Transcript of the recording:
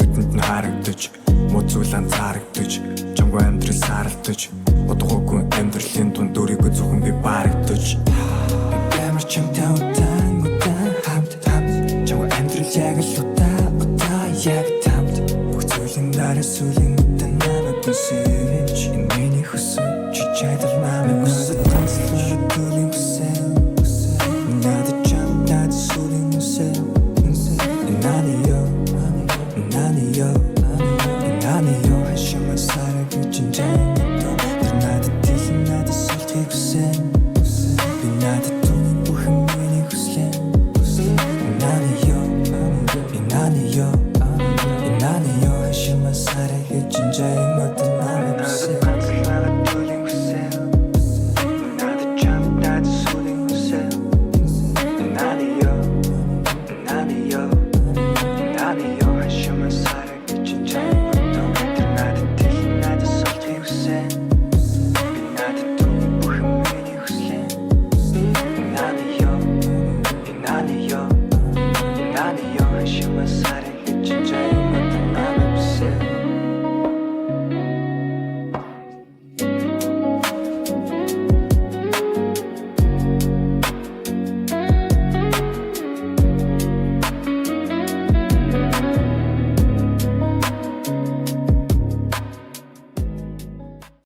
нүдэнд нь харагдаж муцуул анзаарагдаж чамгүй амьдрал саралдаж удахгүй амьдралын дунд өөрийгөө зөвхөн би барагдаж ямар чамтай удаан хамт чамгүй амьдрал яг л удаа яг тамт бүх зүйлийн дараа сүлийн удаан намайг хүсэж энэ миний хүсэл чи чадал намайг хүсэж төлөв хүсэл надад чамтай сүлийн хүсэл 나니요